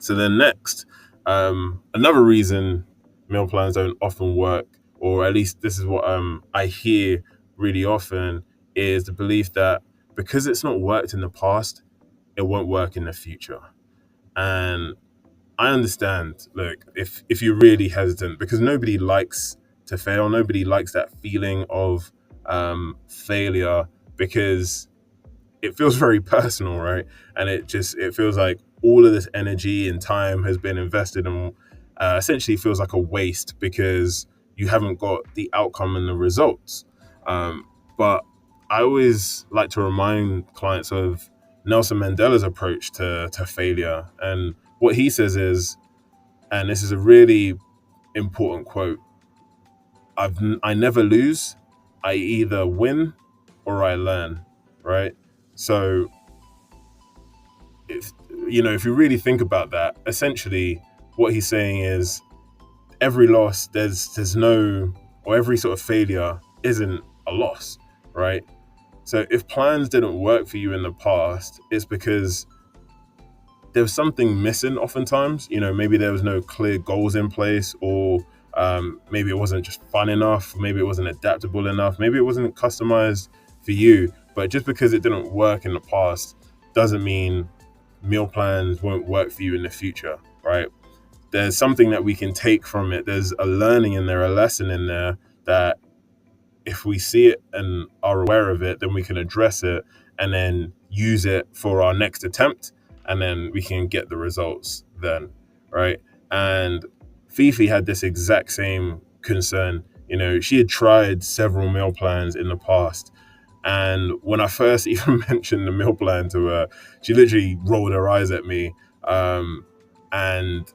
So then next, another reason meal plans don't often work, or at least this is what I hear really often, is the belief that because it's not worked in the past, it won't work in the future. And I understand, look, if you're really hesitant, because nobody likes to fail, nobody likes that feeling of failure, because it feels very personal, right? And it feels like all of this energy and time has been invested, and essentially feels like a waste because you haven't got the outcome and the results. But I always like to remind clients of Nelson Mandela's approach to failure. And what he says is, and this is a really important quote: I never lose. I either win or I learn, right? So if if you really think about that, essentially what he's saying is every loss, there's no, or every sort of failure isn't a loss, right? So if plans didn't work for you in the past, it's because there was something missing oftentimes. Maybe there was no clear goals in place, or maybe it wasn't just fun enough, maybe it wasn't adaptable enough, maybe it wasn't customized for you. But just because it didn't work in the past doesn't mean meal plans won't work for you in the future, right? There's something that we can take from it. There's a learning in there, a lesson in there, that if we see it and are aware of it, then we can address it and then use it for our next attempt, and then we can get the results then, right? And Fifi had this exact same concern. She had tried several meal plans in the past, and when I first even mentioned the meal plan to her, she literally rolled her eyes at me. And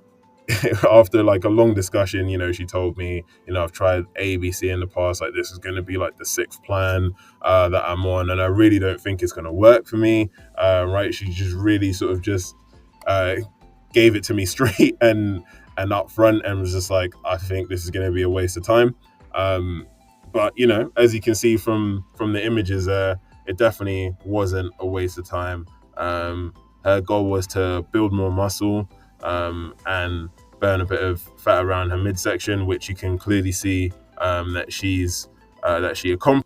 after like a long discussion, she told me, I've tried ABC in the past, like this is going to be like the sixth plan that I'm on, and I really don't think it's going to work for me. Right? She just really sort of just uh, gave it to me straight and up front, and was just like, I think this is going to be a waste of time. But as you can see from the images there, it definitely wasn't a waste of time. Her goal was to build more muscle, and burn a bit of fat around her midsection, which you can clearly see that she accomplished.